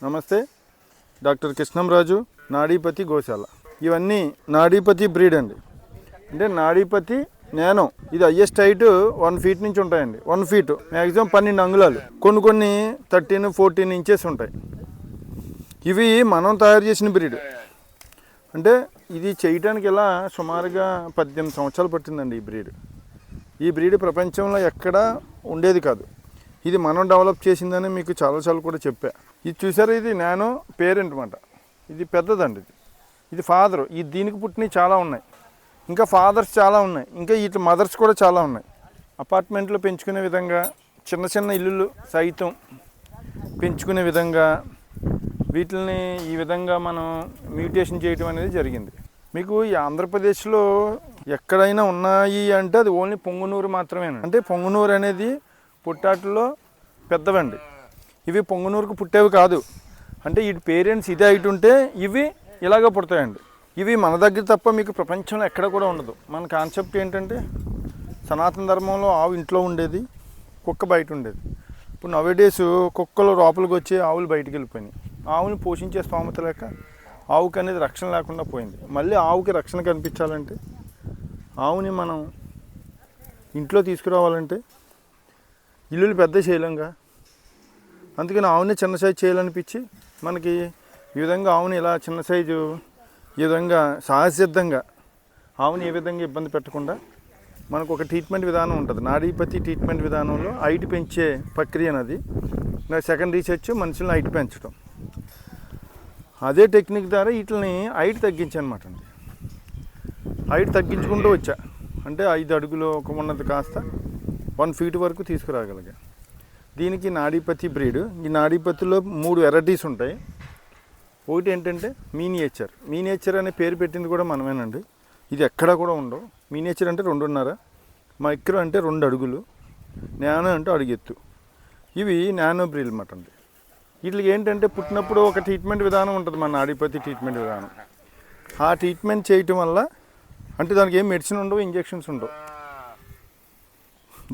నమస్తే, డాక్టర్ కృష్ణంరాజు, నాడీపతి గోశాల. ఇవన్నీ నాడీపతి బ్రీడ్ అండి. అంటే నాడీపతి నానో, ఇది హైయెస్ట్ హైట్ 1 feet నుంచి ఉంటాయండి. 1 feet మ్యాక్సిమం 12 అంగుళాలు, కొన్ని 13-14 ఇంచెస్ ఉంటాయి. ఇవి మనం తయారు చేసిన బ్రీడ్. అంటే ఇది చేయడానికి ఇలా సుమారుగా 18 సంవత్సరాలు పట్టిందండి. ఈ బ్రీడ్ ప్రపంచంలో ఎక్కడా ఉండేది కాదు. ఇది మనం డెవలప్ చేసిందని మీకు చాలాసార్లు కూడా చెప్పా. ఇది చూసారా, ఇది నానో పేరెంట్ అన్నమాట. ఇది పెద్దదండి. ఇది ఫాదరు. దీనికి పుట్టినవి చాలా ఉన్నాయి, ఇంకా ఫాదర్స్ చాలా ఉన్నాయి, ఇంకా ఇటు మదర్స్ కూడా చాలా ఉన్నాయి. అపార్ట్మెంట్లో పెంచుకునే విధంగా, చిన్న ఇల్లులు సైతం పెంచుకునే విధంగా వీటిని ఈ విధంగా మనం మ్యూటేషన్ చేయడం అనేది జరిగింది. మీకు ఈ ఆంధ్రప్రదేశ్లో ఎక్కడైనా ఉన్నాయి అంటే అది ఓన్లీ పొంగునూరు మాత్రమేనండి. అంటే పొంగునూరు అనేది పుట్టాట్లో పెద్దవండి. ఇవి పొంగునూరుకు పుట్టేవి కాదు. అంటే వీటి పేరెంట్స్ ఇదే హైట్ ఉంటే ఇవి ఇలాగ పుడతాయండి. ఇవి మన దగ్గర తప్ప మీకు ప్రపంచంలో ఎక్కడ కూడా ఉండదు. మన కాన్సెప్ట్ ఏంటంటే, సనాతన ధర్మంలో ఆవు ఇంట్లో ఉండేది, కుక్క బయట ఉండేది. ఇప్పుడు నవేడేస్ కుక్కలు లోపలికి వచ్చి ఆవులు బయటికి వెళ్ళిపోయినాయి. ఆవుని పోషించే స్తోమత లేక ఆవుకి అనేది రక్షణ లేకుండా పోయింది. మళ్ళీ ఆవుకి రక్షణ కనిపించాలంటే, ఆవుని మనం ఇంట్లో తీసుకురావాలంటే ఇల్లులు పెద్ద చేయలేంగా. అందుకని ఆవుని చిన్న సైజు చేయాలనిపించి మనకి ఈ విధంగా ఆవుని ఇలా చిన్న సైజు ఈ విధంగా సహజసిద్ధంగా ఆవుని ఏ విధంగా ఇబ్బంది పెట్టకుండా మనకు ఒక ట్రీట్మెంట్ విధానం ఉంటుంది. నాడీపతి ట్రీట్మెంట్ విధానంలో హైట్ పెంచే ప్రక్రియ అనేది సెకండ్ రీసెర్చ్ మనుషులను హైట్ పెంచడం. అదే టెక్నిక్ ద్వారా వీటిని హైట్ తగ్గించనమాట అండి. హైట్ తగ్గించుకుంటూ వచ్చా. అంటే 5 అడుగులు ఒక ఉన్నది కాస్త 1 feet వరకు తీసుకురాగలిగా. దీనికి నాడీపతి బ్రీడ్. ఈ నాడీపతిలో 3 వెరైటీస్ ఉంటాయి. ఒకటి ఏంటంటే మీనియేచర్ అనే పేరు పెట్టింది కూడా మనమేనండి. ఇది ఎక్కడా కూడా ఉండవు. మీనియేచర్ అంటే 2.5, మైక్రో అంటే 2 అడుగులు, నానో అంటే అడుగెత్తు. ఇవి నానో బ్రీడ్ అన్నమాట అండి. వీటికి ఏంటంటే పుట్టినప్పుడు ఒక ట్రీట్మెంట్ విధానం ఉంటుంది, మన నాడీపతి ట్రీట్మెంట్ విధానం. ఆ ట్రీట్మెంట్ చేయటం వల్ల అంటే దానికి ఏం మెడిసిన్ ఉండవు, ఇంజెక్షన్స్ ఉండవు.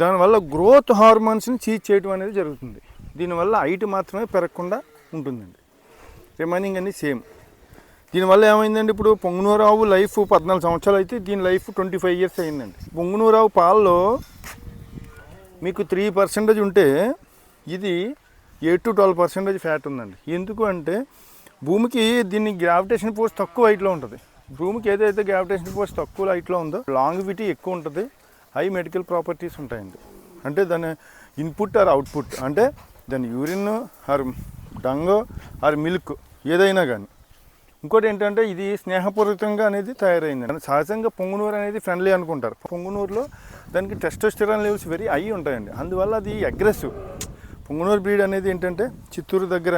దానివల్ల గ్రోత్ హార్మోన్స్ని చీజ్ చేయడం అనేది జరుగుతుంది. దీనివల్ల హైట్ మాత్రమే పెరగకుండా ఉంటుందండి. రిమైనింగ్ అన్నీ సేమ్. దీనివల్ల ఏమైందండి, ఇప్పుడు పొంగునూరు ఆవు లైఫ్ 14 సంవత్సరాలు అయితే దీని లైఫ్ 25 years అయిందండి. పొంగునూరు ఆవు పాలలో మీకు 3% ఉంటే ఇది 8-12% ఫ్యాట్ ఉందండి. ఎందుకు అంటే భూమికి దీన్ని గ్రావిటేషన్ ఫోర్స్ తక్కువ హైట్లో ఉంటుంది. భూమికి ఏదైతే గ్రావిటేషన్ ఫోర్స్ తక్కువ హైట్లో ఉందో లాంగివిటీ ఎక్కువ ఉంటుంది, హై మెడికల్ ప్రాపర్టీస్ ఉంటాయండి. అంటే దాని ఇన్పుట్ ఆర్ అవుట్పుట్, అంటే దాని urine or dung are milk ఏదైనా కానీ. ఇంకోటి ఏంటంటే ఇది స్నేహపూర్వకంగా అనేది తయారైంది. సహజంగా పొంగునూరు అనేది ఫ్రెండ్లీ అనుకుంటారు. పొంగునూరులో దానికి టెస్టోస్టెరాన్ లెవెల్స్ వెరీ హై ఉంటాయండి. అందువల్ల అది అగ్రెసివ్. పొంగునూరు బ్రీడ్ అనేది ఏంటంటే చిత్తూరు దగ్గర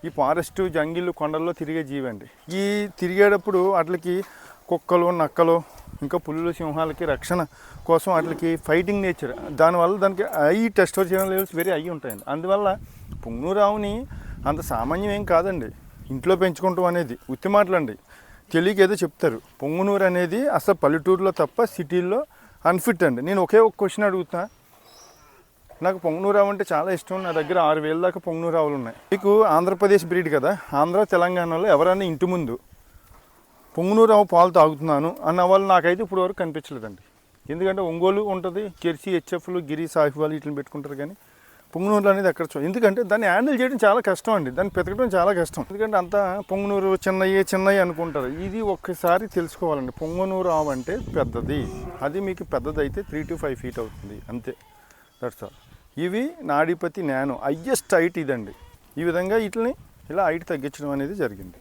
ఈ ఫారెస్ట్ జంగిల్ కొండల్లో తిరిగే జీవి అండి. ఈ తిరిగేటప్పుడు వాటికి కుక్కలు, నక్కలు, ఇంకా పులులు, సింహాలకి రక్షణ కోసం వాటికి ఫైటింగ్ నేచర్. దానివల్ల దానికి high testosterone levels very high ఉంటాయండి. అందువల్ల పొంగునూరు ఆవుని అంత సామాన్యం ఏం కాదండి ఇంట్లో పెంచుకుంటాం అనేది. ఉత్తి మాటలండి, తెలియక ఏదో చెప్తారు. పొంగునూరు అనేది అసలు పల్లెటూరులో తప్ప సిటీల్లో అన్ఫిట్ అండి. నేను ఒకే ఒక క్వశ్చన్ అడుగుతున్నా. నాకు పొంగునూరు ఆవు అంటే చాలా ఇష్టం. నా దగ్గర 6,000 దాకా పొంగునూరు ఆవులు ఉన్నాయి. మీకు ఆంధ్రప్రదేశ్ బ్రీడ్ కదా, ఆంధ్ర తెలంగాణలో ఎవరైనా ఇంటి ముందు పొంగునూరు ఆవు పాలు తాగుతున్నాను అన్న వాళ్ళు నాకైతే ఇప్పుడు వరకు కనిపించలేదండి. ఎందుకంటే ఒంగోలు ఉంటుంది, కెర్సీ, హెచ్ఎఫ్లు, గిరి, సాహివాలు వీటిని పెట్టుకుంటారు. కానీ పొంగునూరు అనేది ఎక్కడ ఎందుకంటే దాన్ని హ్యాండిల్ చేయడం చాలా కష్టం అండి. దాన్ని పెతకడం చాలా కష్టం. ఎందుకంటే అంతా పొంగునూరు చిన్నయ్యి అనుకుంటారు. ఇది ఒక్కసారి తెలుసుకోవాలండి. పొంగునూరు ఆవు అంటే పెద్దది. అది మీకు పెద్దది అయితే 3 to 5 feet అవుతుంది అంతే. That's all. ఇవి నాడీపతి నానో హైయెస్ట్ హైట్ ఇదండి. ఈ విధంగా వీటిని ఇలా హైట్ తగ్గించడం అనేది జరిగింది.